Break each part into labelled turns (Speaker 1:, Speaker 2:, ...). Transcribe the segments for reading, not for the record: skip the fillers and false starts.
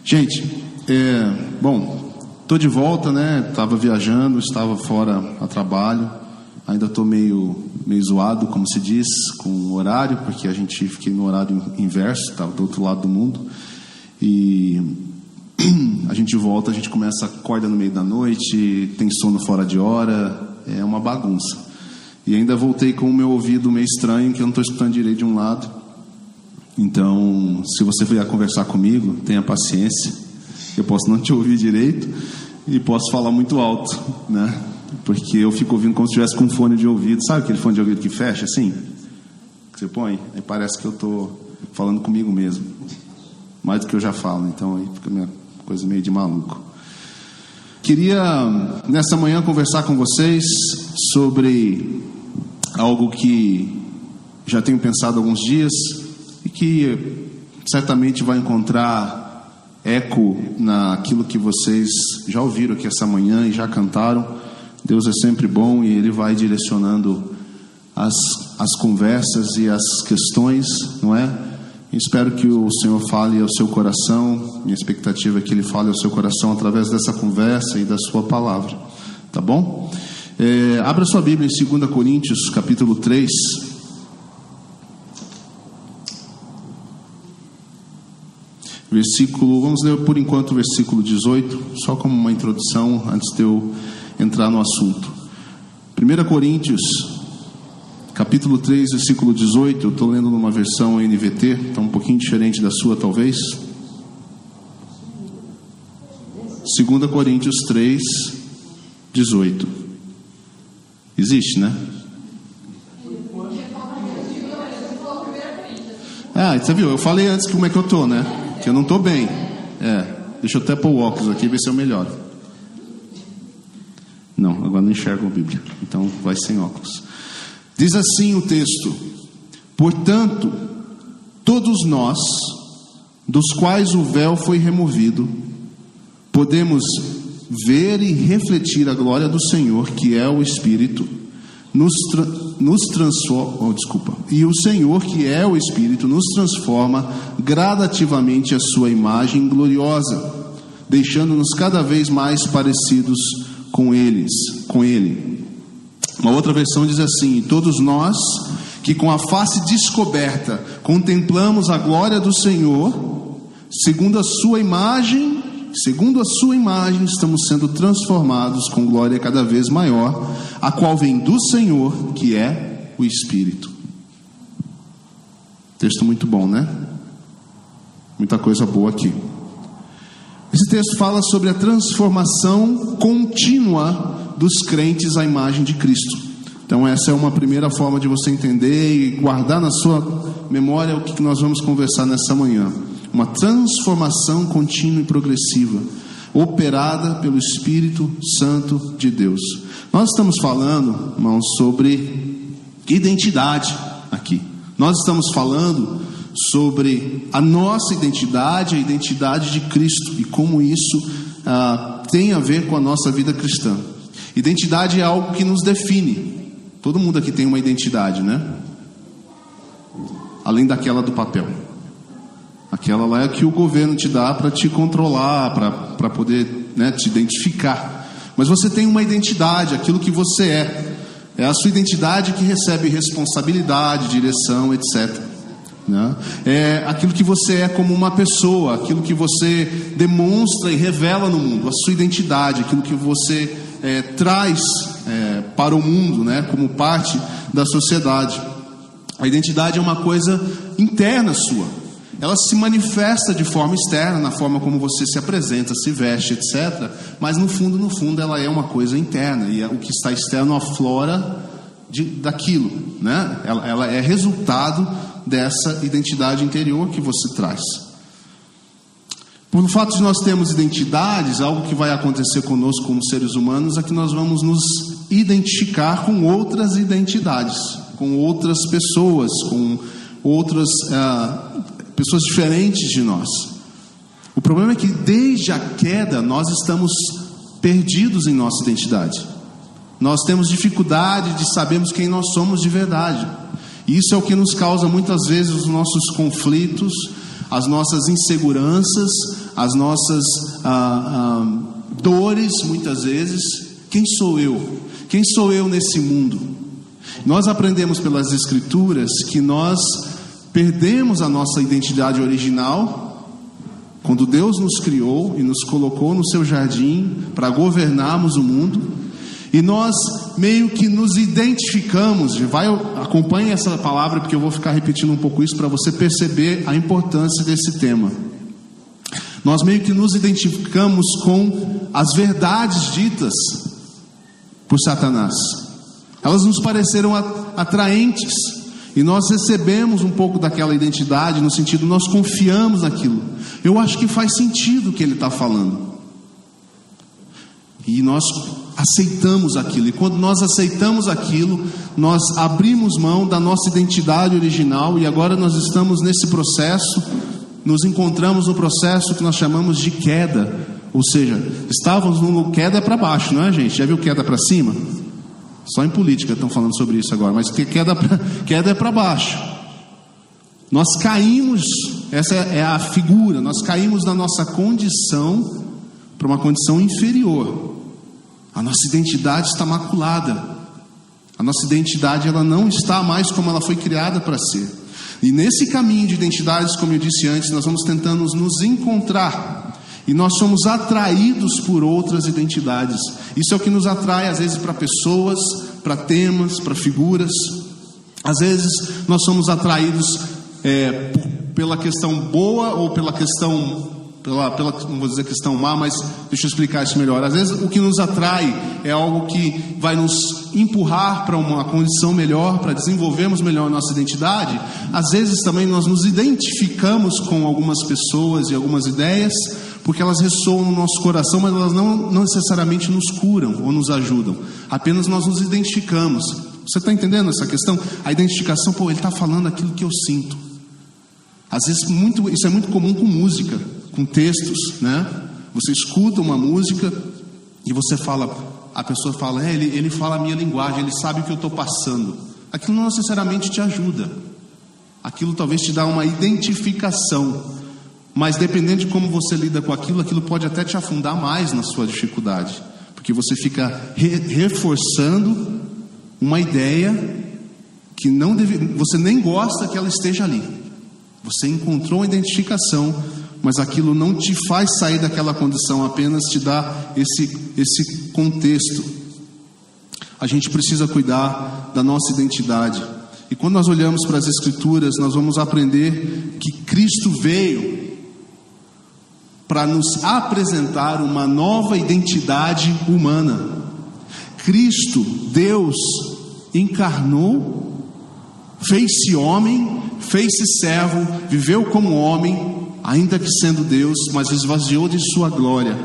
Speaker 1: Gente, tô de volta, né? Estava viajando, estava fora a trabalho. Ainda estou meio zoado, como se diz, com o horário, porque a gente fiquei no horário inverso, estava do outro lado do mundo. E a gente volta, a gente acorda no meio da noite, tem sono fora de hora, é uma bagunça. E ainda voltei com o meu ouvido meio estranho, que eu não estou escutando direito de um lado. Então, se você vier conversar comigo, tenha paciência. Eu posso não te ouvir direito e posso falar muito alto, né? Porque eu fico ouvindo como se estivesse com um fone de ouvido. Sabe aquele fone de ouvido que fecha assim? Que você põe? Aí parece que eu estou falando comigo mesmo. Mais do que eu já falo. Então aí fica uma coisa meio de maluco. Queria, nessa manhã, conversar com vocês sobre algo que já tenho pensado há alguns dias e que certamente vai encontrar eco naquilo que vocês já ouviram aqui essa manhã e já cantaram. Deus é sempre bom e Ele vai direcionando as conversas e as questões, não é? Espero que o Senhor fale ao seu coração. Minha expectativa é que Ele fale ao seu coração através dessa conversa e da sua palavra, tá bom? Abra sua Bíblia em 2 Coríntios, capítulo 3. Vamos ler por enquanto o versículo 18, só como uma introdução, antes de eu entrar no assunto. 1 Coríntios, capítulo 3, versículo 18. Eu estou lendo numa versão NVT, está um pouquinho diferente da sua, talvez. 2 Coríntios 3, 18. Existe, né? Você viu? Eu falei antes como é que eu estou, né? Que eu não estou bem. Deixa eu até pôr o óculos aqui, ver se eu melhoro. Não, agora não enxergo a Bíblia, então vai sem óculos. Diz assim o texto: portanto, todos nós, dos quais o véu foi removido, podemos ver e refletir a glória do Senhor, que é o Espírito, nos transforma, e o Senhor, que é o Espírito, nos transforma gradativamente à sua imagem gloriosa, deixando-nos cada vez mais parecidos com Ele. Uma outra versão diz assim: todos nós que com a face descoberta contemplamos a glória do Senhor, segundo a sua imagem, estamos sendo transformados com glória cada vez maior, a qual vem do Senhor, que é o Espírito. Texto muito bom, né? Muita coisa boa aqui. Esse texto fala sobre a transformação contínua dos crentes à imagem de Cristo. Então essa é uma primeira forma de você entender e guardar na sua memória o que nós vamos conversar nessa manhã. Uma transformação contínua e progressiva, operada pelo Espírito Santo de Deus. Nós estamos falando, irmãos, sobre identidade aqui. Nós estamos falando sobre a nossa identidade, a identidade de Cristo, e como isso tem a ver com a nossa vida cristã. Identidade é algo que nos define. Todo mundo aqui tem uma identidade, né? Além daquela do papel. Aquela lá é que o governo te dá para te controlar, para poder, né, te identificar. Mas você tem uma identidade, aquilo que você é. É a sua identidade que recebe responsabilidade, direção, etc. Né? É aquilo que você é como uma pessoa, aquilo que você demonstra e revela no mundo, a sua identidade, aquilo que você traz para o mundo, né, como parte da sociedade. A identidade é uma coisa interna sua. Ela se manifesta de forma externa, na forma como você se apresenta, se veste, etc. Mas no fundo, ela é uma coisa interna. E o que está externo aflora daquilo, né? Ela é resultado dessa identidade interior que você traz. Por fato de nós termos identidades, algo que vai acontecer conosco como seres humanos é que nós vamos nos identificar com outras identidades, com outras pessoas, com outras pessoas diferentes de nós. O problema é que desde a queda nós estamos perdidos em nossa identidade. Nós temos dificuldade de sabermos quem nós somos de verdade. E isso é o que nos causa muitas vezes os nossos conflitos, as nossas inseguranças, as nossas dores, muitas vezes. Quem sou eu? Quem sou eu nesse mundo? Nós aprendemos pelas Escrituras que nós perdemos a nossa identidade original quando Deus nos criou e nos colocou no seu jardim para governarmos o mundo. E nós meio que nos identificamos. Acompanhe essa palavra, porque eu vou ficar repetindo um pouco isso para você perceber a importância desse tema. Nós meio que nos identificamos com as verdades ditas por Satanás. Elas nos pareceram atraentes, e nós recebemos um pouco daquela identidade, no sentido, nós confiamos naquilo. Eu acho que faz sentido o que ele está falando, e nós aceitamos aquilo. E quando nós aceitamos aquilo, nós abrimos mão da nossa identidade original, e agora nós estamos nesse processo, nos encontramos no processo que nós chamamos de queda. Ou seja, estávamos no queda para baixo, não é, gente? Já viu queda para cima? Só em política estão falando sobre isso agora, mas queda é para baixo. Nós caímos, essa é a figura, nós caímos da nossa condição para uma condição inferior. A nossa identidade está maculada. A nossa identidade, ela não está mais como ela foi criada para ser. E nesse caminho de identidades, como eu disse antes, nós vamos tentando nos encontrar. E nós somos atraídos por outras identidades. Isso é o que nos atrai, às vezes, para pessoas, para temas, para figuras. Às vezes, nós somos atraídos pela questão boa ou pela questão... não vou dizer questão má, mas deixa eu explicar isso melhor. Às vezes, o que nos atrai é algo que vai nos empurrar para uma condição melhor, para desenvolvermos melhor a nossa identidade. Às vezes, também, nós nos identificamos com algumas pessoas e algumas ideias, porque elas ressoam no nosso coração, mas elas não necessariamente nos curam ou nos ajudam. Apenas nós nos identificamos. Você está entendendo essa questão? A identificação, ele está falando aquilo que eu sinto. Às vezes, isso é muito comum com música, com textos, né? Você escuta uma música e você fala, a pessoa fala, ele fala a minha linguagem, ele sabe o que eu estou passando. Aquilo não necessariamente te ajuda. Aquilo talvez te dá uma identificação. Mas dependendo de como você lida com aquilo, aquilo pode até te afundar mais na sua dificuldade. Porque você fica reforçando uma ideia que você nem gosta que ela esteja ali. Você encontrou uma identificação, mas aquilo não te faz sair daquela condição, apenas te dá esse contexto. A gente precisa cuidar da nossa identidade. E quando nós olhamos para as Escrituras, nós vamos aprender que Cristo veio para nos apresentar uma nova identidade humana. Cristo, Deus, encarnou, fez-se homem, fez-se servo, viveu como homem, ainda que sendo Deus, mas esvaziou de sua glória,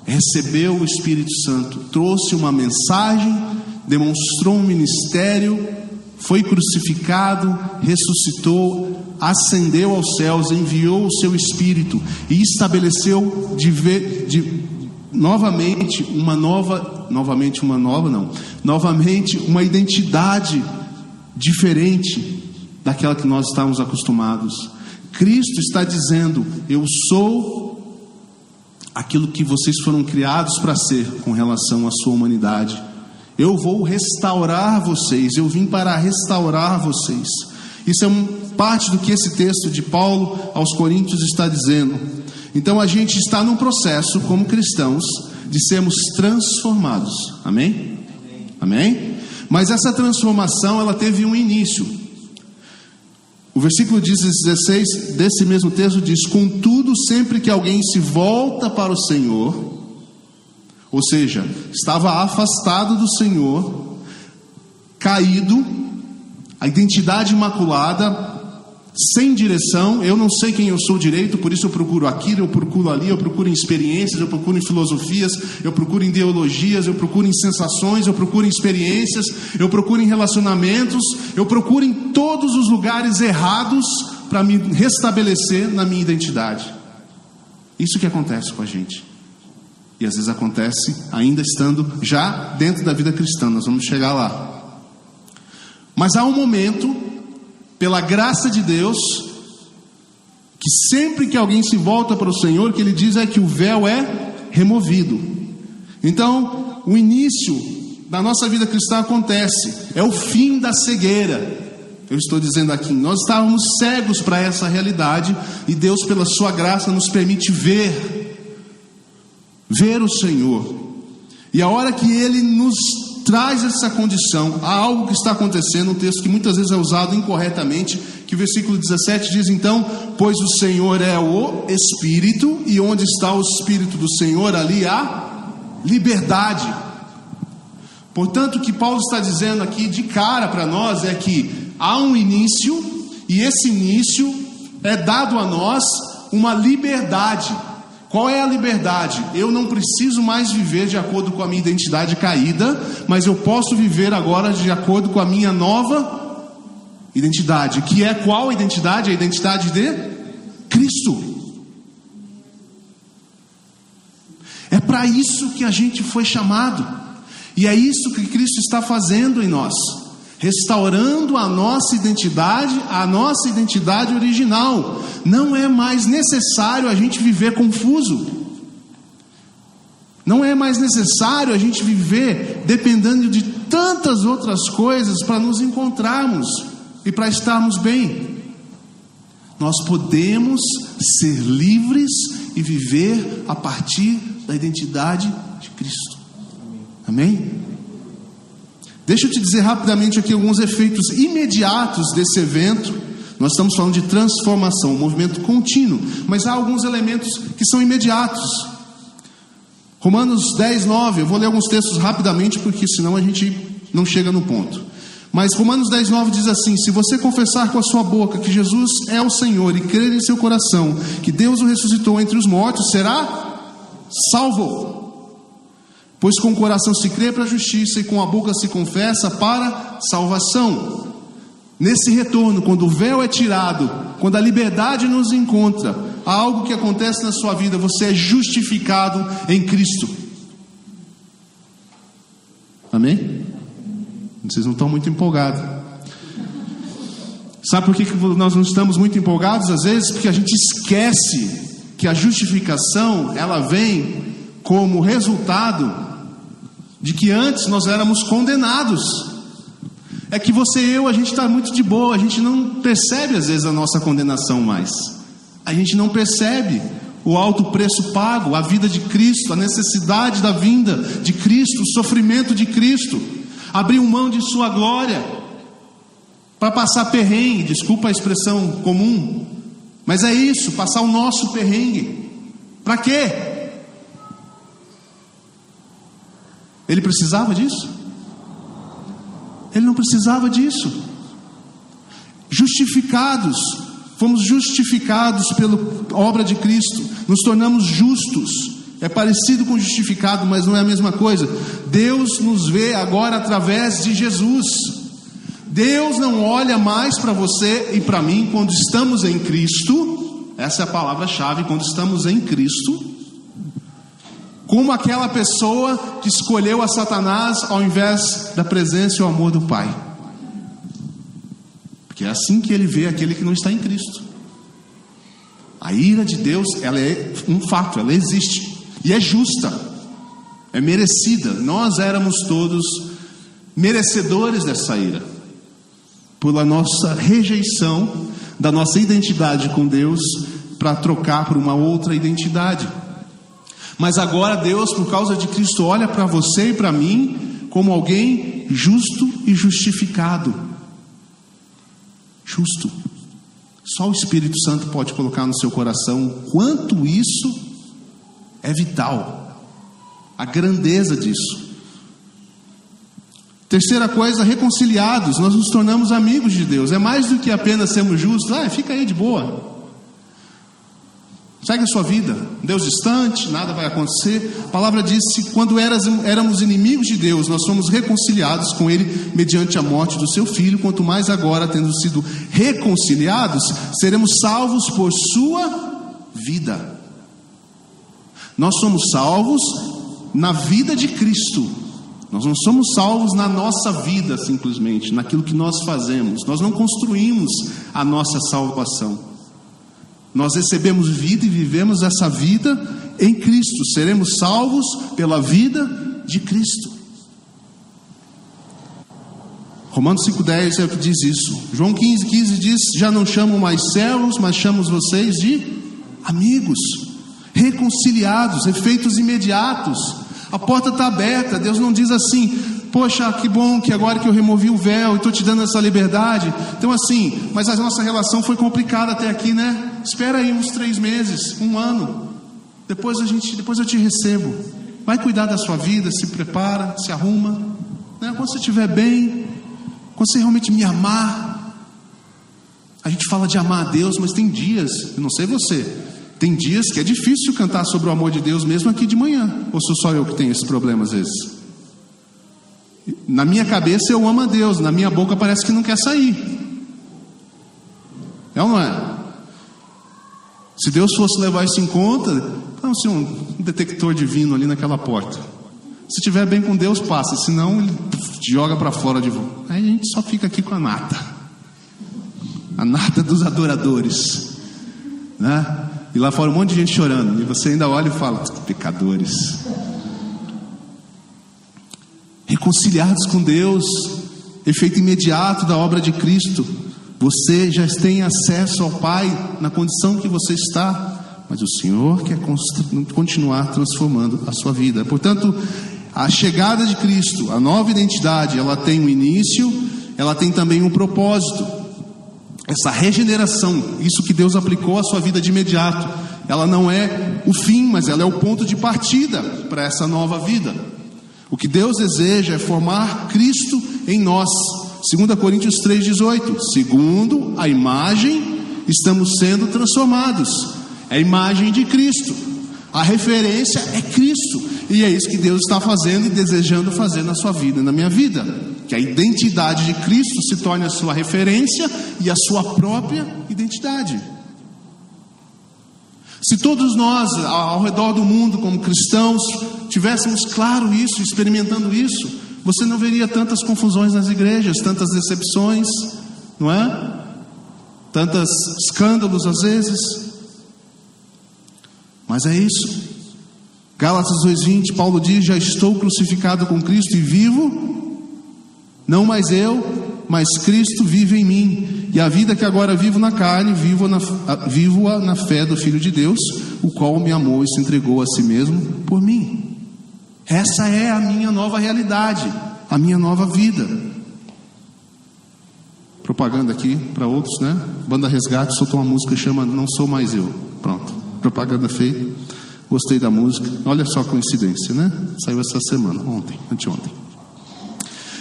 Speaker 1: recebeu o Espírito Santo, trouxe uma mensagem, demonstrou um ministério, foi crucificado, ressuscitou, ascendeu aos céus, enviou o seu Espírito e estabeleceu novamente uma identidade diferente daquela que nós estávamos acostumados. Cristo está dizendo, eu sou aquilo que vocês foram criados para ser com relação à sua humanidade. Eu vou restaurar vocês, eu vim para restaurar vocês. Isso é parte do que esse texto de Paulo aos Coríntios está dizendo. Então a gente está num processo como cristãos de sermos transformados. Amém? Amém? Mas essa transformação, ela teve um início. O versículo 16 desse mesmo texto diz: contudo, sempre que alguém se volta para o Senhor, ou seja, estava afastado do Senhor, caído, a identidade imaculada, sem direção, eu não sei quem eu sou direito, por isso eu procuro aquilo, eu procuro ali, eu procuro em experiências, eu procuro em filosofias, eu procuro em ideologias, eu procuro em sensações, eu procuro em experiências, eu procuro em relacionamentos, eu procuro em todos os lugares errados para me restabelecer na minha identidade. Isso que acontece com a gente. E às vezes acontece ainda estando já dentro da vida cristã, nós vamos chegar lá. Mas há um momento, pela graça de Deus, que sempre que alguém se volta para o Senhor, o que ele diz é que o véu é removido. Então, o início da nossa vida cristã acontece, é o fim da cegueira. Eu estou dizendo aqui, nós estávamos cegos para essa realidade, e Deus, pela sua graça, nos permite ver o Senhor. E a hora que Ele nos traz essa condição, há algo que está acontecendo, um texto que muitas vezes é usado incorretamente, que o versículo 17 diz então: pois o Senhor é o Espírito, e onde está o Espírito do Senhor, ali há liberdade. Portanto, o que Paulo está dizendo aqui de cara para nós é que há um início, e esse início é dado a nós uma liberdade. Qual é a liberdade? Eu não preciso mais viver de acordo com a minha identidade caída, mas eu posso viver agora de acordo com a minha nova identidade. Que é qual identidade? A identidade de Cristo. É para isso que a gente foi chamado. E é isso que Cristo está fazendo em nós, restaurando a nossa identidade original. Não é mais necessário a gente viver confuso. Não é mais necessário a gente viver dependendo de tantas outras coisas para nos encontrarmos e para estarmos bem. Nós podemos ser livres e viver a partir da identidade de Cristo. Amém? Deixa eu te dizer rapidamente aqui alguns efeitos imediatos desse evento. Nós estamos falando de transformação, um movimento contínuo, mas há alguns elementos que são imediatos. Romanos 10, 9, eu vou ler alguns textos rapidamente, porque senão a gente não chega no ponto. Mas Romanos 10, 9 diz assim: se você confessar com a sua boca que Jesus é o Senhor e crer em seu coração que Deus o ressuscitou entre os mortos, será salvo. Pois com o coração se crê para a justiça e com a boca se confessa para salvação. Nesse retorno, quando o véu é tirado, quando a liberdade nos encontra, há algo que acontece na sua vida: você é justificado em Cristo. Amém? Vocês não estão muito empolgados. Sabe por que nós não estamos muito empolgados às vezes? Porque a gente esquece que a justificação, ela vem como resultado de que antes nós éramos condenados. É que você e eu, a gente está muito de boa, a gente não percebe às vezes a nossa condenação mais. A gente não percebe o alto preço pago, a vida de Cristo, a necessidade da vinda de Cristo, o sofrimento de Cristo. Abriu mão de sua glória para passar perrengue, desculpa a expressão comum, mas é isso, passar o nosso perrengue. Para quê? Ele precisava disso? Ele não precisava disso. Justificados, fomos justificados pela obra de Cristo, nos tornamos justos. É parecido com justificado, mas não é a mesma coisa. Deus nos vê agora através de Jesus. Deus não olha mais para você e para mim quando estamos em Cristo. Essa é a palavra-chave, quando estamos em Cristo, como aquela pessoa que escolheu a Satanás ao invés da presença e o amor do Pai. Porque é assim que ele vê aquele que não está em Cristo. A ira de Deus, ela é um fato, ela existe. E é justa, é merecida. Nós éramos todos merecedores dessa ira, pela nossa rejeição da nossa identidade com Deus para trocar por uma outra identidade. Mas agora Deus, por causa de Cristo, olha para você e para mim como alguém justo e justificado. Justo. Só o Espírito Santo pode colocar no seu coração quanto isso é vital, a grandeza disso. Terceira coisa, reconciliados, nós nos tornamos amigos de Deus. É mais do que apenas sermos justos. Fica aí de boa, segue a sua vida, Deus distante, nada vai acontecer. A palavra diz que quando éramos inimigos de Deus, nós fomos reconciliados com Ele mediante a morte do seu Filho. Quanto mais agora, tendo sido reconciliados, seremos salvos por sua vida. Nós somos salvos na vida de Cristo. Nós não somos salvos na nossa vida simplesmente, naquilo que nós fazemos. Nós não construímos a nossa salvação. Nós recebemos vida e vivemos essa vida em Cristo. Seremos salvos pela vida de Cristo. Romanos 5,10 é o que diz isso. João 15,15 diz: já não chamo mais servos, mas chamo vocês de amigos, reconciliados, efeitos imediatos. A porta está aberta. Deus não diz assim: poxa, que bom que agora que eu removi o véu e estou te dando essa liberdade. Então assim, mas a nossa relação foi complicada até aqui, né? Espera aí uns 3 meses, 1 ano. Depois eu te recebo. Vai cuidar da sua vida, se prepara, se arruma, né? Quando você estiver bem, quando você realmente me amar. A gente fala de amar a Deus, mas tem dias, eu não sei você, tem dias que é difícil cantar sobre o amor de Deus mesmo aqui de manhã. Ou sou só eu que tenho esse problema às vezes? Na minha cabeça eu amo a Deus, na minha boca parece que não quer sair. É ou não é? Se Deus fosse levar isso em conta, não, assim, um detector divino ali naquela porta. Se estiver bem com Deus, passa. Senão ele joga para fora de volta. Aí a gente só fica aqui com a nata. A nata dos adoradores, né? E lá fora um monte de gente chorando. E você ainda olha e fala: pecadores. Reconciliados com Deus, efeito imediato da obra de Cristo. Você já tem acesso ao Pai na condição que você está, mas o Senhor quer continuar transformando a sua vida. Portanto, a chegada de Cristo, a nova identidade, ela tem um início, ela tem também um propósito. Essa regeneração, isso que Deus aplicou à sua vida de imediato, ela não é o fim, mas ela é o ponto de partida para essa nova vida. O que Deus deseja é formar Cristo em nós. 2 Coríntios 3,18: segundo a imagem estamos sendo transformados. É a imagem de Cristo. A referência é Cristo. E é isso que Deus está fazendo e desejando fazer na sua vida e na minha vida. Que a identidade de Cristo se torne a sua referência e a sua própria identidade. Se todos nós ao redor do mundo como cristãos tivéssemos claro isso, experimentando isso, você não veria tantas confusões nas igrejas, tantas decepções, não é? Tantos escândalos às vezes. Mas é isso. Gálatas 2,20, Paulo diz: já estou crucificado com Cristo e vivo, não mais eu, mas Cristo vive em mim. E a vida que agora vivo na carne, vivo-a na fé do Filho de Deus, o qual me amou e se entregou a si mesmo por mim. Essa é a minha nova realidade, a minha nova vida. Propaganda aqui para outros, né? Banda Resgate soltou uma música que chama Não Sou Mais Eu. Pronto, propaganda feita. Gostei da música. Olha só a coincidência, né? Saiu essa semana, anteontem.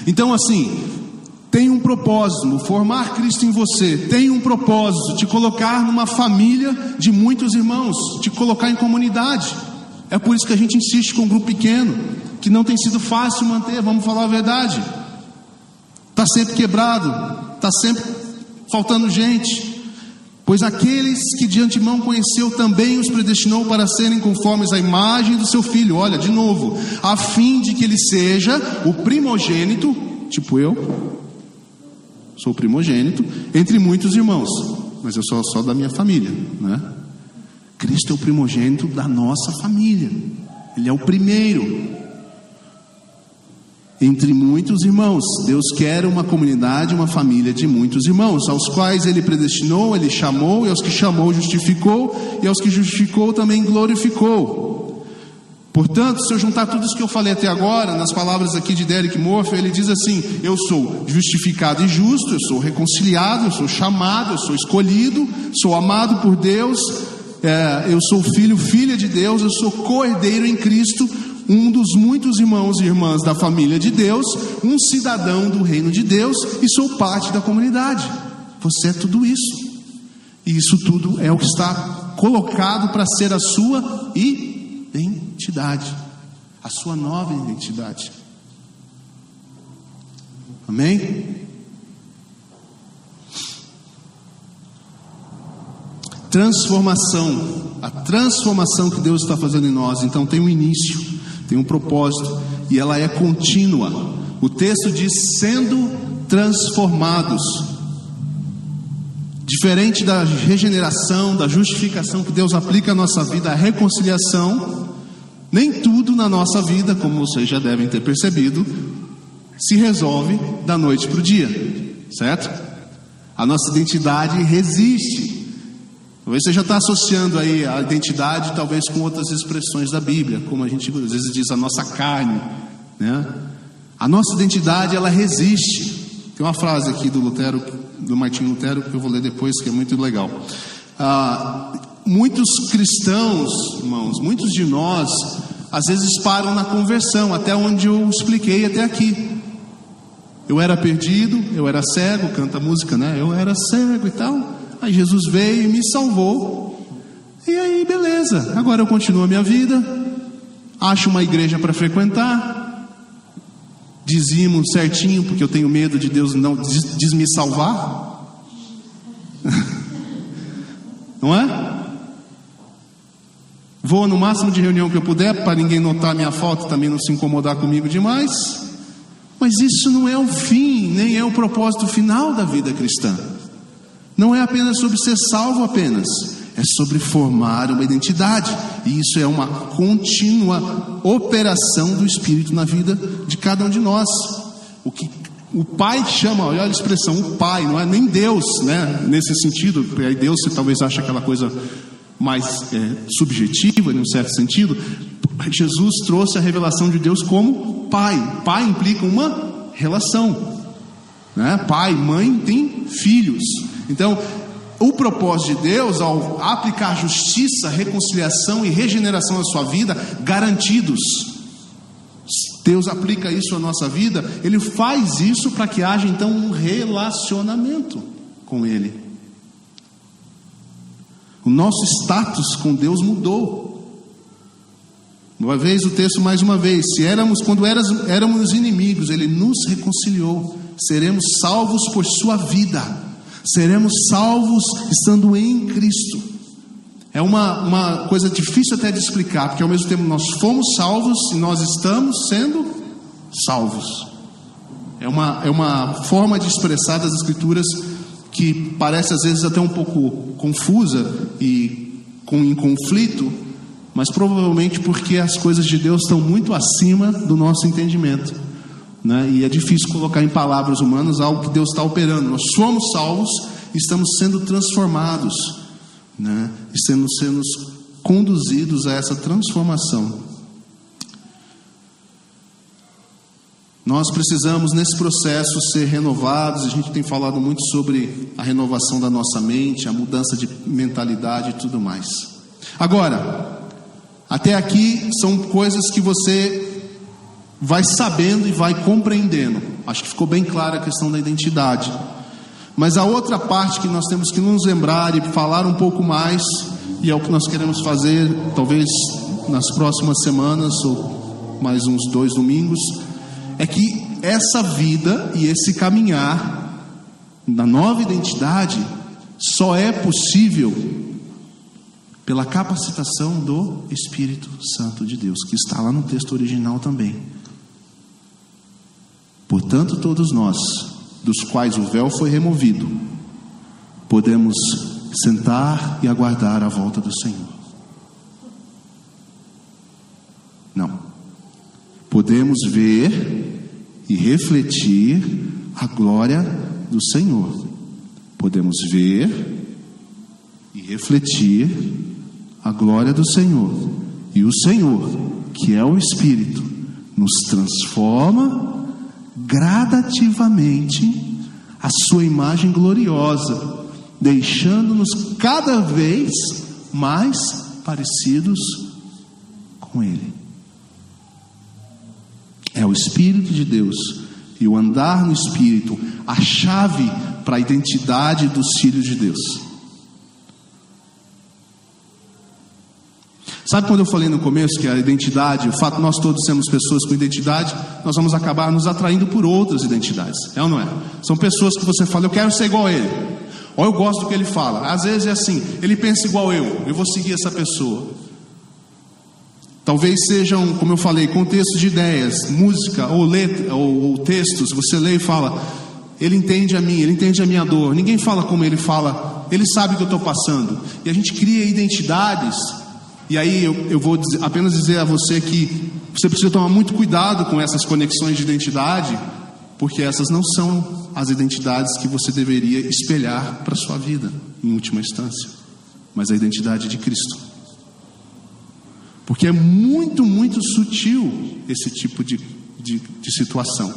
Speaker 1: Então assim, tem um propósito, formar Cristo em você tem um propósito, te colocar numa família de muitos irmãos, te colocar em comunidade. É por isso que a gente insiste com um grupo pequeno, que não tem sido fácil manter, vamos falar a verdade. Está sempre quebrado, está sempre faltando gente. Pois aqueles que de antemão conheceu também os predestinou para serem conformes à imagem do seu Filho. Olha, de novo, a fim de que ele seja o primogênito, tipo eu, sou o primogênito, entre muitos irmãos. Mas eu sou só da minha família, né? Cristo é o primogênito da nossa família. Ele é o primeiro entre muitos irmãos. Deus quer uma comunidade, uma família de muitos irmãos, aos quais Ele predestinou, Ele chamou, e aos que chamou justificou, e aos que justificou também glorificou. Portanto, se eu juntar tudo isso que eu falei até agora, nas palavras aqui de Derek Murphy, ele diz assim: eu sou justificado e justo, eu sou reconciliado, eu sou chamado, eu sou escolhido, sou amado por Deus, eu sou filha de Deus, eu sou co-herdeiro em Cristo, um dos muitos irmãos e irmãs da família de Deus, um cidadão do reino de Deus, e sou parte da comunidade. Você é tudo isso, e isso tudo é o que está colocado para ser a sua identidade, a sua nova identidade. Amém? Transformação, a transformação que Deus está fazendo em nós, então tem um início, tem um propósito, e ela é contínua. O texto diz: sendo transformados. Diferente da regeneração, da justificação que Deus aplica à nossa vida, a reconciliação, nem tudo na nossa vida, como vocês já devem ter percebido, se resolve da noite para o dia, certo? A nossa identidade resiste. Talvez você já está associando aí a identidade talvez com outras expressões da Bíblia, como a gente às vezes diz, a nossa carne, né? A nossa identidade, ela resiste. Tem uma frase aqui do Lutero, do Martinho Lutero, que eu vou ler depois, que é muito legal. Muitos cristãos, irmãos, muitos de nós, às vezes param na conversão, até onde eu expliquei até aqui. Eu era perdido, eu era cego, canta a música, né? Eu era cego e tal. Aí Jesus veio e me salvou. E aí, beleza. Agora eu continuo a minha vida. Acho uma igreja para frequentar. Dizimo certinho, porque eu tenho medo de Deus não me salvar. Não é? Vou no máximo de reunião que eu puder, para ninguém notar minha foto e também não se incomodar comigo demais. Mas isso não é o fim, nem é o propósito final da vida cristã. Não é apenas sobre ser salvo apenas, é sobre formar uma identidade. E isso é uma contínua operação do Espírito na vida de cada um de nós. O que o Pai chama, olha a expressão, o Pai, não é nem Deus, né? Nesse sentido, porque aí Deus você talvez ache aquela coisa mais subjetiva, em um certo sentido. Jesus trouxe a revelação de Deus como Pai. Pai implica uma relação, né? Pai, mãe tem filhos. Então, o propósito de Deus, ao aplicar justiça, reconciliação e regeneração à sua vida, garantidos. Deus aplica isso à nossa vida, Ele faz isso para que haja então um relacionamento com Ele. O nosso status com Deus mudou. Uma vez o texto mais uma vez, quando éramos inimigos, Ele nos reconciliou. Seremos salvos por sua vida. Seremos salvos estando em Cristo. É uma coisa difícil até de explicar, porque ao mesmo tempo nós fomos salvos e nós estamos sendo salvos. É uma forma de expressar das Escrituras que parece às vezes até um pouco confusa e em conflito, mas provavelmente porque as coisas de Deus estão muito acima do nosso entendimento, né? E é difícil colocar em palavras humanas algo que Deus está operando. Nós somos salvos, estamos sendo transformados, né? Estamos sendo conduzidos a essa transformação. Nós precisamos nesse processo ser renovados. A gente tem falado muito sobre a renovação da nossa mente, a mudança de mentalidade e tudo mais. Agora, até aqui são coisas que você vai sabendo e vai compreendendo. Acho que ficou bem clara a questão da identidade. Mas a outra parte que nós temos que nos lembrar e falar um pouco mais, e é o que nós queremos fazer talvez nas próximas semanas ou mais uns 2 domingos, é que essa vida e esse caminhar da nova identidade só é possível pela capacitação do Espírito Santo de Deus, que está lá no texto original também. Portanto, todos nós, dos quais o véu foi removido, podemos sentar e aguardar a volta do Senhor. Não. Podemos ver e refletir a glória do Senhor. Podemos ver e refletir a glória do Senhor. E o Senhor, que é o Espírito, nos transforma gradativamente a sua imagem gloriosa, deixando-nos cada vez mais parecidos com Ele. É o Espírito de Deus e o andar no Espírito a chave para a identidade dos filhos de Deus. Sabe quando eu falei no começo que a identidade, o fato de nós todos sermos pessoas com identidade, nós vamos acabar nos atraindo por outras identidades, é ou não é? São pessoas que você fala, eu quero ser igual a ele, ou eu gosto do que ele fala. Às vezes é assim, ele pensa igual eu vou seguir essa pessoa. Talvez sejam, como eu falei, contextos de ideias, música ou letra, ou textos, você lê e fala, ele entende a mim, ele entende a minha dor. Ninguém fala como ele fala Ele sabe o que eu estou passando. E a gente cria identidades. E aí eu vou apenas dizer a você que você precisa tomar muito cuidado com essas conexões de identidade, porque essas não são as identidades que você deveria espelhar para a sua vida, em última instância, mas a identidade de Cristo. Porque é muito, muito sutil esse tipo de situação.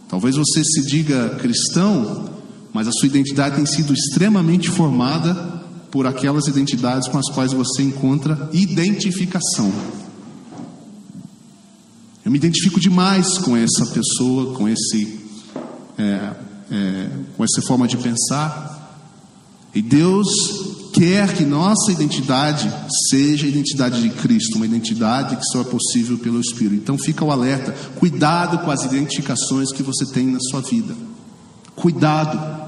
Speaker 1: Talvez você se diga cristão, mas a sua identidade tem sido extremamente formada por aquelas identidades com as quais você encontra identificação. Eu me identifico demais com essa pessoa, com essa forma de pensar. E Deus quer que nossa identidade seja a identidade de Cristo, uma identidade que só é possível pelo Espírito. Então fica o alerta, cuidado com as identificações que você tem na sua vida. Cuidado.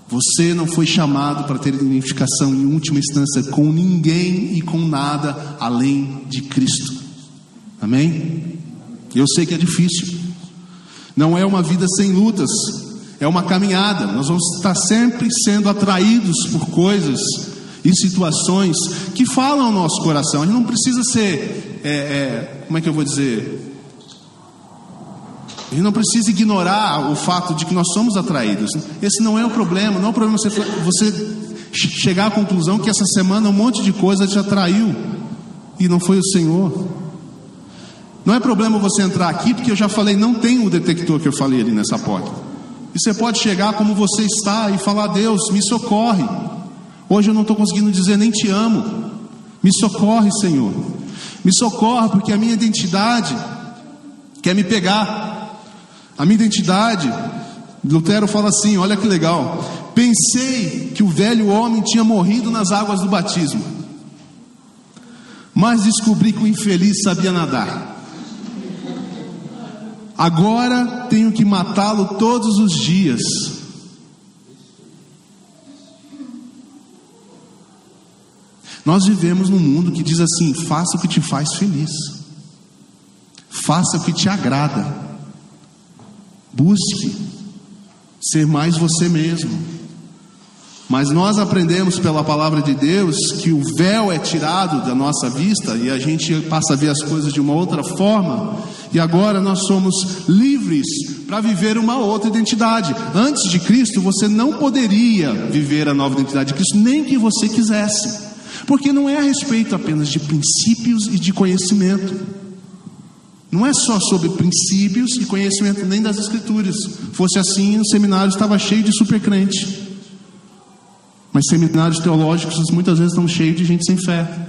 Speaker 1: Você não foi chamado para ter identificação em última instância com ninguém e com nada além de Cristo. Amém? Eu sei que é difícil. Não é uma vida sem lutas, é uma caminhada. Nós vamos estar sempre sendo atraídos por coisas e situações que falam ao nosso coração. A gente não precisa ser, como é que eu vou dizer? A gente não precisa ignorar o fato de que nós somos atraídos. Esse não é o problema. Não é o problema você chegar à conclusão que essa semana um monte de coisa te atraiu e não foi o Senhor. Não é problema você entrar aqui, porque eu já falei, não tem o detector que eu falei ali nessa porta. E você pode chegar como você está e falar: Deus, me socorre. Hoje eu não estou conseguindo dizer nem te amo. Me socorre, Senhor. Me socorre, porque a minha identidade quer me pegar. A minha identidade, Lutero fala assim, olha que legal: pensei que o velho homem tinha morrido nas águas do batismo, mas descobri que o infeliz sabia nadar. Agora tenho que matá-lo todos os dias. Nós vivemos num mundo que diz assim: faça o que te faz feliz, faça o que te agrada, busque ser mais você mesmo. Mas nós aprendemos pela palavra de Deus que o véu é tirado da nossa vista e a gente passa a ver as coisas de uma outra forma. E agora nós somos livres para viver uma outra identidade. Antes de Cristo você não poderia viver a nova identidade de Cristo, nem que você quisesse, porque não é a respeito apenas de princípios e de conhecimento. Não é só sobre princípios e conhecimento nem das Escrituras. Fosse assim, o seminário estava cheio de supercrente. Mas seminários teológicos muitas vezes estão cheios de gente sem fé.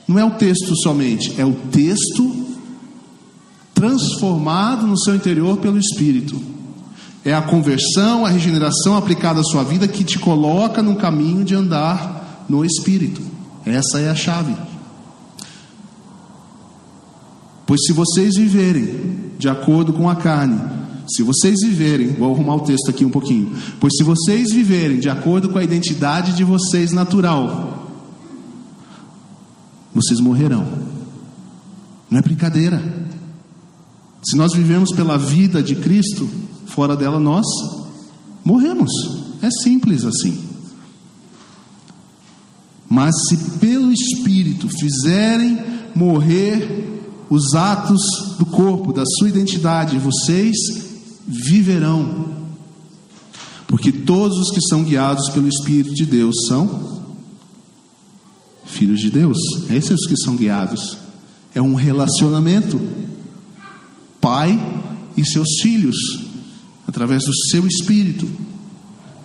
Speaker 1: Não é o texto somente, é o texto transformado no seu interior pelo Espírito. É a conversão, a regeneração aplicada à sua vida que te coloca no caminho de andar no Espírito. Essa é a chave. Pois se vocês viverem de acordo com a carne, se vocês viverem, vou arrumar o texto aqui um pouquinho. Pois se vocês viverem de acordo com a identidade de vocês natural, vocês morrerão. Não é brincadeira. Se nós vivemos pela vida de Cristo, fora dela nós morremos. É simples assim. Mas se pelo Espírito fizerem morrer os atos do corpo, da sua identidade, vocês viverão. Porque todos os que são guiados pelo Espírito de Deus são filhos de Deus. Esses são os que são guiados. É um relacionamento. Pai e seus filhos, através do seu Espírito.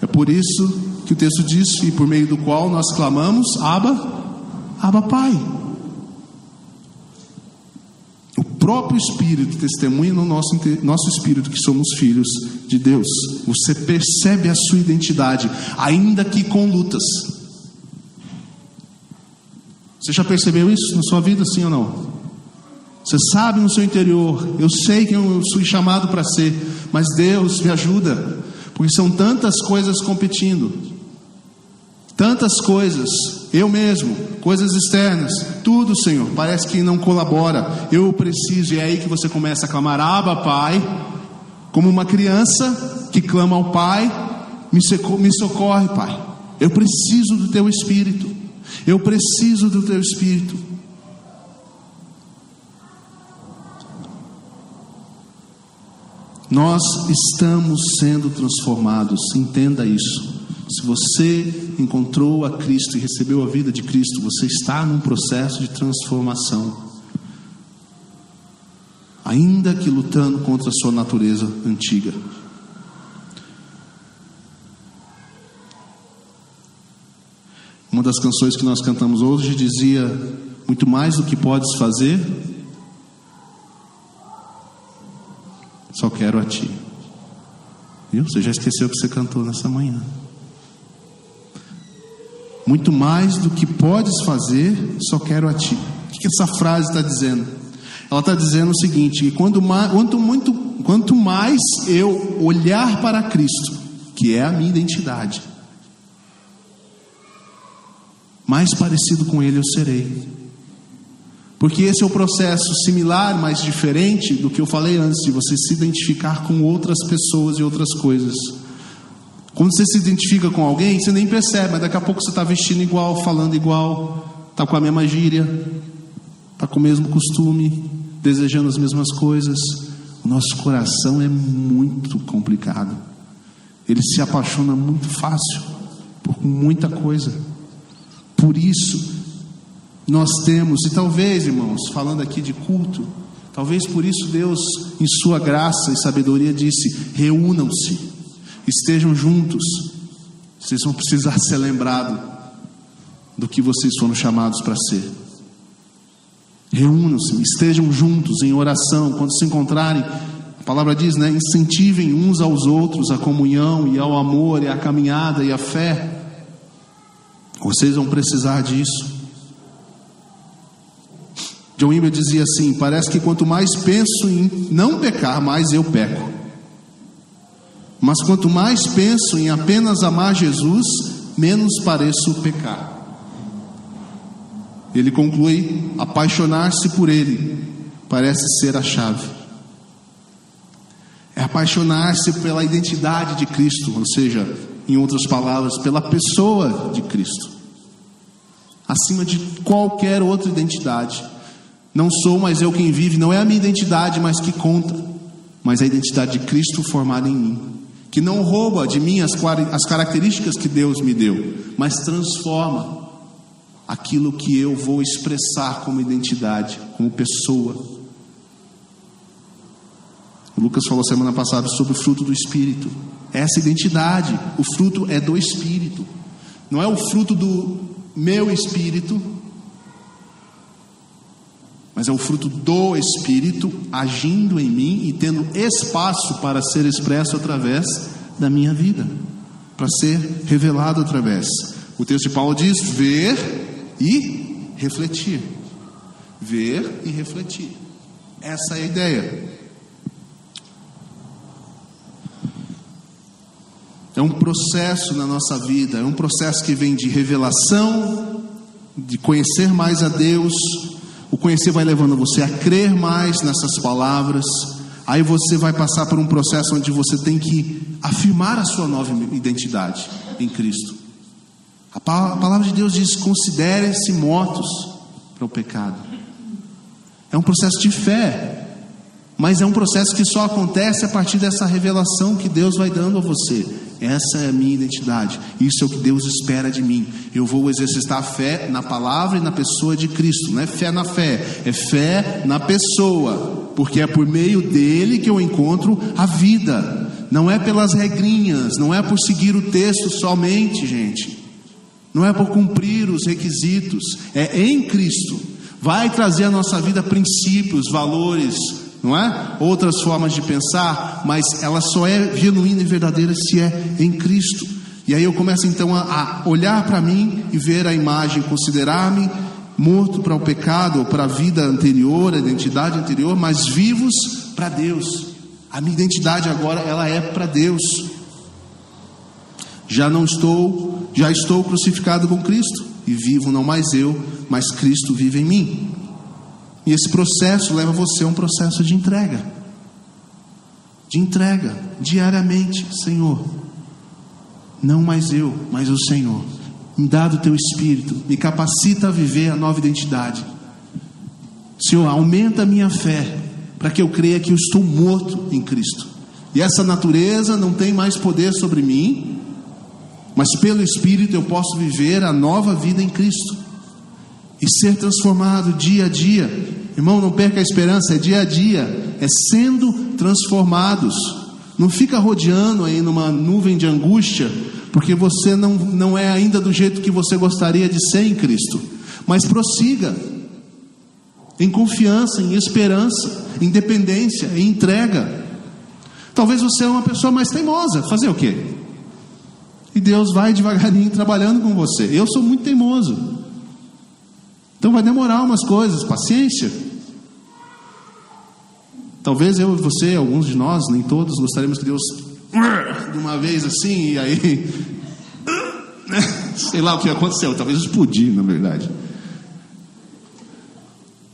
Speaker 1: É por isso que o texto diz, e por meio do qual nós clamamos: Abba, Pai. O próprio Espírito testemunha no nosso espírito que somos filhos de Deus. Você percebe a sua identidade, ainda que com lutas. Você já percebeu isso na sua vida, sim ou não? Você sabe no seu interior: eu sei que eu fui chamado para ser, mas Deus me ajuda, porque são tantas coisas competindo, tantas coisas, eu mesmo, coisas externas, tudo, Senhor, parece que não colabora. Eu preciso, e é aí que você começa a clamar: Abba, Pai, como uma criança que clama ao Pai Me socorre, Pai. Eu preciso do Teu Espírito. Eu preciso do Teu Espírito. Nós estamos sendo transformados. Entenda isso. Se você encontrou a Cristo e recebeu a vida de Cristo, você está num processo de transformação, ainda que lutando contra a sua natureza antiga. Uma das canções que nós cantamos hoje dizia: muito mais do que podes fazer, só quero a Ti. Viu? Você já esqueceu o que você cantou nessa manhã. Muito mais do que podes fazer, só quero a Ti. O que essa frase está dizendo? Ela está dizendo o seguinte: que quanto mais eu olhar para Cristo, que é a minha identidade, mais parecido com Ele eu serei. Porque esse é o processo similar, mas diferente do que eu falei antes, de você se identificar com outras pessoas e outras coisas. Quando você se identifica com alguém, você nem percebe, mas daqui a pouco você está vestindo igual, falando igual, está com a mesma gíria, está com o mesmo costume, desejando as mesmas coisas. O nosso coração é muito complicado. Ele se apaixona muito fácil por muita coisa. Por isso, nós temos, e talvez, irmãos, falando aqui de culto, talvez por isso Deus, em sua graça e sabedoria, disse: reúnam-se, estejam juntos. Vocês vão precisar ser lembrados do que vocês foram chamados para ser. Reúnam-se, estejam juntos em oração. Quando se encontrarem, a palavra diz, né? Incentivem uns aos outros a comunhão e ao amor e a caminhada e a fé. Vocês vão precisar disso. John Wimber dizia assim: parece que quanto mais penso em não pecar, mais eu peco. Mas quanto mais penso em apenas amar Jesus, menos pareço pecar. Ele conclui: apaixonar-se por Ele parece ser a chave. É apaixonar-se pela identidade de Cristo, ou seja, em outras palavras, pela pessoa de Cristo, acima de qualquer outra identidade. Não sou mais eu quem vive, não é a minha identidade mais que conta, mas a identidade de Cristo formada em mim, que não rouba de mim as características que Deus me deu, mas transforma aquilo que eu vou expressar como identidade, como pessoa. O Lucas falou semana passada sobre o fruto do Espírito. Essa identidade, o fruto é do Espírito, não é o fruto do meu espírito, mas é o fruto do Espírito agindo em mim e tendo espaço para ser expresso através da minha vida, para ser revelado através. O texto de Paulo diz: ver e refletir. Ver e refletir. Essa é a ideia. É um processo na nossa vida, é um processo que vem de revelação, de conhecer mais a Deus. O conhecer vai levando você a crer mais nessas palavras. Aí você vai passar por um processo onde você tem que afirmar a sua nova identidade em Cristo. A palavra de Deus diz: considerem-se mortos para o pecado. É um processo de fé, mas é um processo que só acontece a partir dessa revelação que Deus vai dando a você. Essa é a minha identidade, isso é o que Deus espera de mim. Eu vou exercitar a fé na palavra e na pessoa de Cristo. Não é fé na fé, é fé na pessoa, porque é por meio dele que eu encontro a vida. Não é pelas regrinhas, não é por seguir o texto somente, gente. Não é por cumprir os requisitos, é em Cristo. Vai trazer à nossa vida princípios, valores, não é? Outras formas de pensar, mas ela só é genuína e verdadeira se é em Cristo. E aí eu começo então a olhar para mim e ver a imagem, considerar-me morto para o pecado, ou para a vida anterior, a identidade anterior, mas vivos para Deus. A minha identidade agora, ela é para Deus. Já estou crucificado com Cristo, e vivo não mais eu, mas Cristo vive em mim. E esse processo leva você a um processo de entrega diariamente. Senhor, Não mais eu, mas o Senhor. Me dá do teu Espírito, me capacita a viver a nova identidade. Senhor, aumenta a minha fé, para que eu creia que eu estou morto em Cristo. E essa natureza não tem mais poder sobre mim, mas pelo Espírito eu posso viver a nova vida em Cristo. E ser transformado dia a dia. Irmão, não perca a esperança, é dia a dia, é sendo transformados. Não fica rodeando aí numa nuvem de angústia, porque você não é ainda do jeito que você gostaria de ser em Cristo. Mas prossiga, em confiança, em esperança, em dependência, em entrega. Talvez você é uma pessoa mais teimosa, fazer o quê? E Deus vai devagarinho trabalhando com você. Eu sou muito teimoso, então vai demorar umas coisas, paciência. Talvez eu e você, alguns de nós, nem todos, gostaríamos que Deus, de uma vez assim, e aí, sei lá o que aconteceu, talvez explodir, na verdade.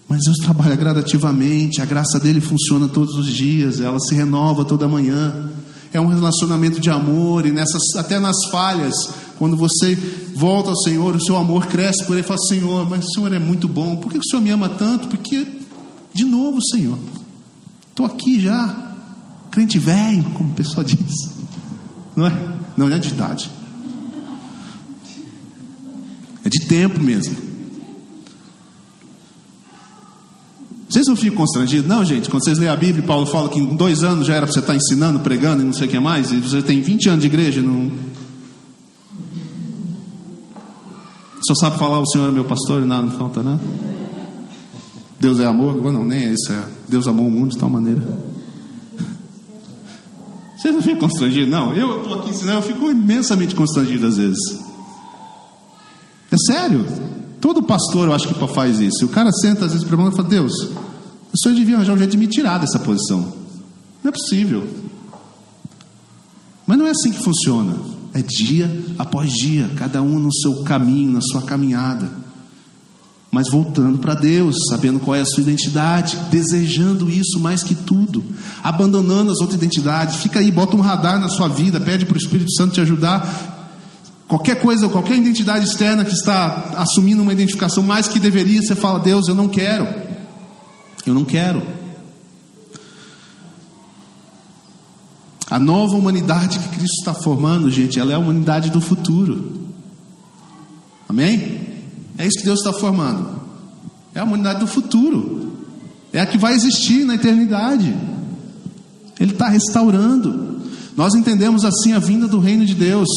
Speaker 1: Mas Deus trabalha gradativamente, a graça dele funciona todos os dias, ela se renova toda manhã. É um relacionamento de amor, e até nas falhas, quando você volta ao Senhor, o seu amor cresce por ele, e fala: Senhor, mas o Senhor é muito bom, por que o Senhor me ama tanto? Porque, de novo, Senhor, estou aqui já, crente velho, como o pessoal diz, não é? Não é de idade, é de tempo mesmo. Vocês não ficam constrangidos? Não, gente, quando vocês leem a Bíblia, Paulo fala que em 2 anos já era para você estar ensinando, pregando e não sei o que mais, e você tem 20 anos de igreja, não... Só sabe falar: o Senhor é meu pastor e nada, não falta nada. Deus é amor? Não, nem é isso, é Deus amou o mundo de tal maneira. Vocês não ficam constrangidos? Não, eu estou aqui ensinando, eu fico imensamente constrangido às vezes. É sério. Todo pastor, eu acho que faz isso. O cara senta às vezes para mim e fala: Deus, o Senhor devia arranjar um jeito de me tirar dessa posição. Não é possível. Mas não é assim que funciona. É dia após dia, cada um no seu caminho, na sua caminhada, mas voltando para Deus, sabendo qual é a sua identidade, desejando isso mais que tudo, abandonando as outras identidades. Fica aí, bota um radar na sua vida, pede para o Espírito Santo te ajudar. Qualquer coisa, qualquer identidade externa que está assumindo uma identificação mais que deveria, você fala: Deus, eu não quero. Eu não quero. A nova humanidade que Cristo está formando, gente, ela é a humanidade do futuro. Amém? É isso que Deus está formando. É a humanidade do futuro. É a que vai existir na eternidade. Ele está restaurando. Nós entendemos assim a vinda do reino de Deus.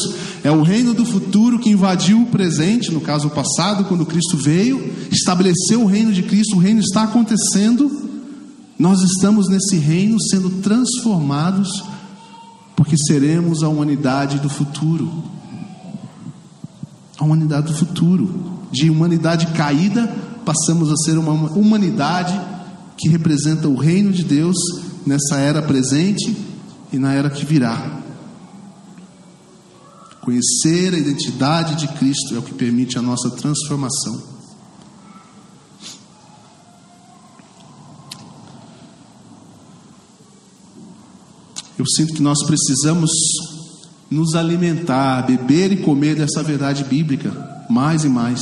Speaker 1: É o reino do futuro que invadiu o presente, no caso o passado, quando Cristo veio, estabeleceu o reino de Cristo. O reino está acontecendo. Nós estamos nesse reino sendo transformados, porque seremos a humanidade do futuro. A humanidade do futuro. De humanidade caída, passamos a ser uma humanidade que representa o reino de Deus nessa era presente e na era que virá. Conhecer a identidade de Cristo é o que permite a nossa transformação. Eu sinto que nós precisamos nos alimentar, beber e comer dessa verdade bíblica mais e mais.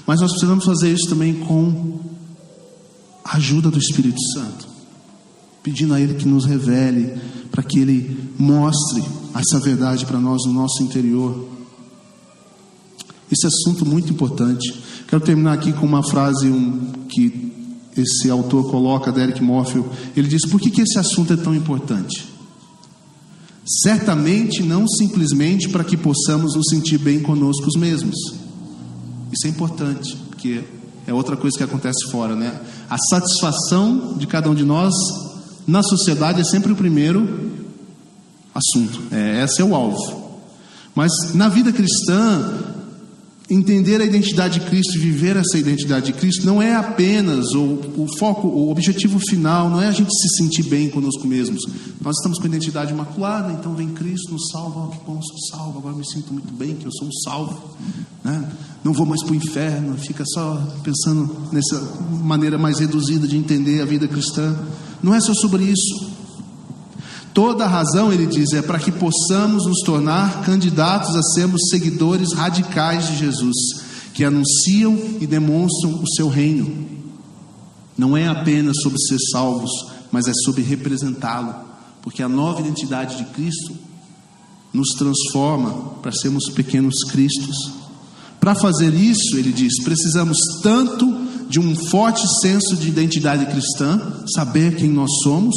Speaker 1: Mas nós precisamos fazer isso também com a ajuda do Espírito Santo, pedindo a Ele que nos revele, para que Ele mostre essa verdade para nós no nosso interior. Esse assunto muito importante. Quero terminar aqui com uma frase que esse autor coloca, Derek Morfield. Ele diz: por que esse assunto é tão importante? Certamente não simplesmente para que possamos nos sentir bem conosco mesmos. Isso é importante, porque é outra coisa que acontece fora, né? A satisfação de cada um de nós na sociedade é sempre o primeiro assunto. Esse é o alvo. Mas na vida cristã, entender a identidade de Cristo e viver essa identidade de Cristo não é apenas o foco, o objetivo final, não é a gente se sentir bem conosco mesmos. Nós estamos com a identidade imaculada, então vem Cristo, nos salva. Que bom, sou salvo, agora me sinto muito bem que eu sou um salvo, né? Não vou mais para o inferno. Fica só pensando nessa maneira mais reduzida de entender a vida cristã. Não é só sobre isso. Toda a razão, ele diz, é para que possamos nos tornar candidatos a sermos seguidores radicais de Jesus, que anunciam e demonstram o seu reino. Não é apenas sobre ser salvos, mas é sobre representá-lo, porque a nova identidade de Cristo nos transforma para sermos pequenos cristos. Para fazer isso, ele diz, precisamos tanto de um forte senso de identidade cristã, saber quem nós somos,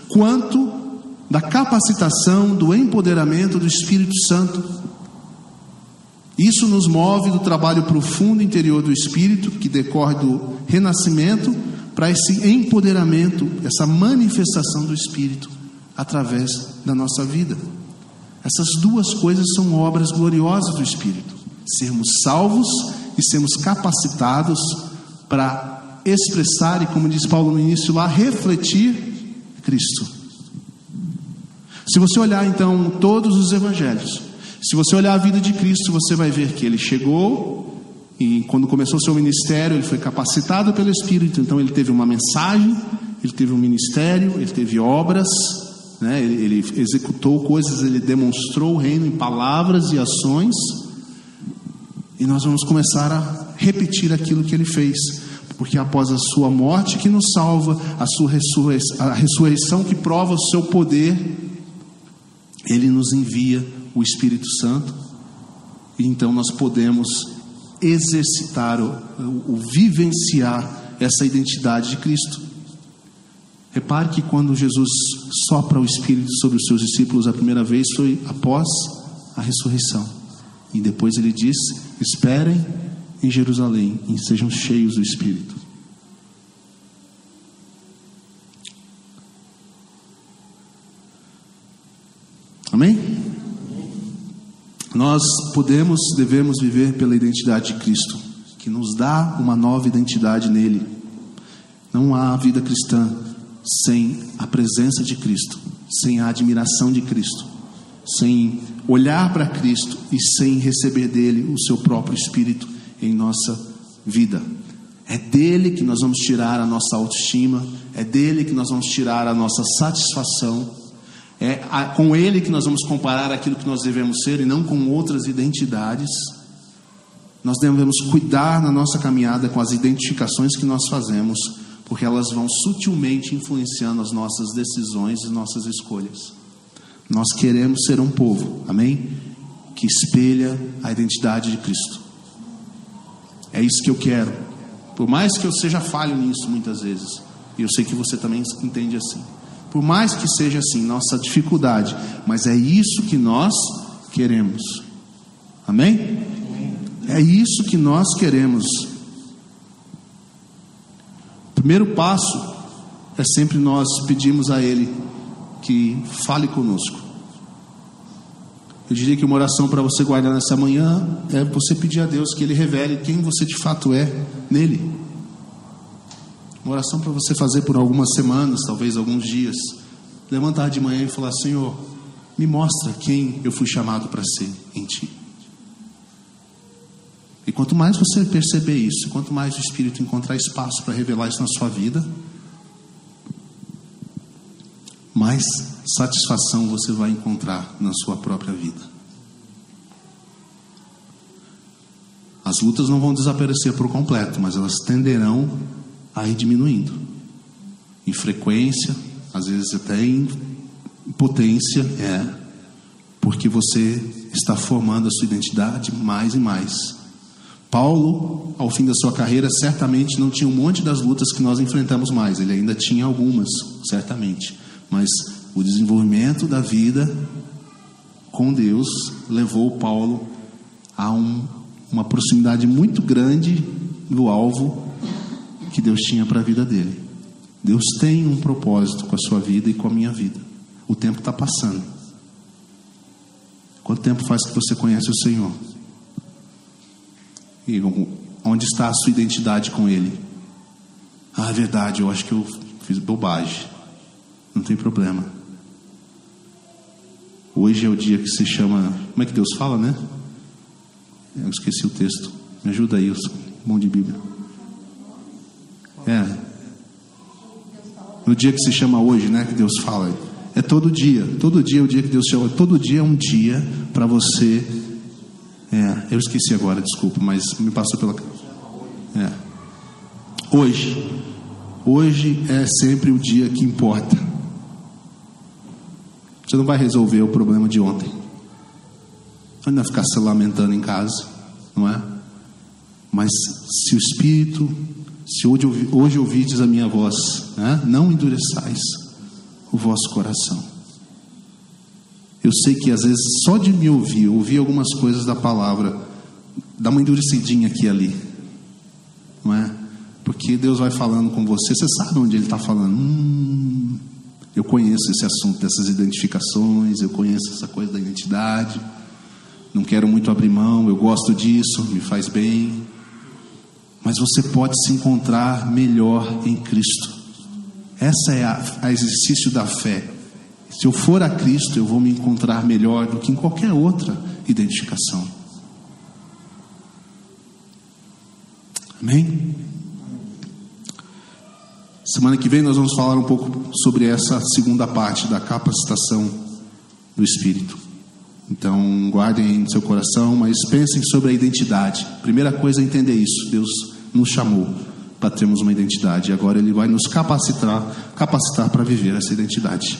Speaker 1: quanto da capacitação, do empoderamento do Espírito Santo. Isso nos move do trabalho profundo interior do Espírito, que decorre do renascimento, para esse empoderamento, essa manifestação do Espírito através da nossa vida. Essas duas coisas são obras gloriosas do Espírito: sermos salvos e sermos capacitados para expressar e, como diz Paulo no início lá, refletir Cristo. Se você olhar então todos os evangelhos, se você olhar a vida de Cristo, você vai ver que ele chegou e quando começou o seu ministério, ele foi capacitado pelo Espírito. Então ele teve uma mensagem, ele teve um ministério, ele teve obras, né? Ele executou coisas, ele demonstrou o reino em palavras e ações. E nós vamos começar a repetir aquilo que ele fez, porque após a sua morte que nos salva, a ressurreição que prova o seu poder, ele nos envia o Espírito Santo, e então nós podemos exercitar o vivenciar essa identidade de Cristo. Repare que quando Jesus sopra o Espírito sobre os seus discípulos a primeira vez foi após a ressurreição, e depois ele diz: esperem em Jerusalém e sejam cheios do Espírito. Amém? Nós devemos viver pela identidade de Cristo, que nos dá uma nova identidade nele. Não há vida cristã sem a presença de Cristo, sem a admiração de Cristo, sem olhar para Cristo e sem receber dele o seu próprio Espírito em nossa vida. É dele que nós vamos tirar a nossa autoestima, é dele que nós vamos tirar a nossa satisfação. É com ele que nós vamos comparar aquilo que nós devemos ser e não com outras identidades. Nós devemos cuidar na nossa caminhada com as identificações que nós fazemos, porque elas vão sutilmente influenciando as nossas decisões e nossas escolhas. Nós queremos ser um povo, amém? Que espelha a identidade de Cristo. É isso que eu quero. Por mais que eu seja falho nisso muitas vezes, e eu sei que você também entende assim. Por mais que seja assim, nossa dificuldade, mas é isso que nós queremos. Amém? É isso que nós queremos. O primeiro passo é sempre nós pedirmos a Ele que fale conosco. Eu diria que uma oração para você guardar nessa manhã é você pedir a Deus que Ele revele quem você de fato é nele. Uma oração para você fazer por algumas semanas, talvez alguns dias. Levantar de manhã e falar: Senhor, me mostra quem eu fui chamado para ser em Ti. E quanto mais você perceber isso, quanto mais o Espírito encontrar espaço para revelar isso na sua vida, mais satisfação você vai encontrar na sua própria vida. As lutas não vão desaparecer por completo, mas elas tenderão a ir diminuindo em frequência, às vezes até em potência, porque você está formando a sua identidade mais e mais. Paulo, ao fim da sua carreira, certamente não tinha um monte das lutas que nós enfrentamos mais. Ele ainda tinha algumas, certamente, mas o desenvolvimento da vida com Deus levou Paulo a uma proximidade muito grande do alvo que Deus tinha para a vida dele. Deus tem um propósito com a sua vida e com a minha vida. O tempo está passando. Quanto tempo faz que você conhece o Senhor? E onde está a sua identidade com Ele? É verdade, eu acho que eu fiz bobagem. Não tem problema. Hoje é o dia que se chama... Como é que Deus fala, né? Eu esqueci o texto. Me ajuda aí, bom de Bíblia. No dia que se chama hoje, né? Que Deus fala. É todo dia é o dia que Deus chama. Todo dia é um dia para você. Eu esqueci agora, desculpa, mas me passou pela. Hoje é sempre o dia que importa. Você não vai resolver o problema de ontem. Você não vai ficar se lamentando em casa, não é? Mas se o Espírito, se hoje ouvides a minha voz, né? Não endureçais o vosso coração. Eu sei que às vezes só de me ouvir algumas coisas da palavra, dá uma endurecidinha aqui e ali, não é? Porque Deus vai falando com você, você sabe onde Ele está falando. Eu conheço esse assunto dessas identificações, eu conheço essa coisa da identidade, não quero muito abrir mão, eu gosto disso, me faz bem. Mas você pode se encontrar melhor em Cristo. Essa é a exercício da fé. Se eu for a Cristo, eu vou me encontrar melhor do que em qualquer outra identificação. Amém? Semana que vem nós vamos falar um pouco sobre essa segunda parte da capacitação do Espírito. Então guardem em seu coração, mas pensem sobre a identidade. Primeira coisa é entender isso. Deus nos chamou para termos uma identidade, e agora Ele vai nos capacitar para viver essa identidade.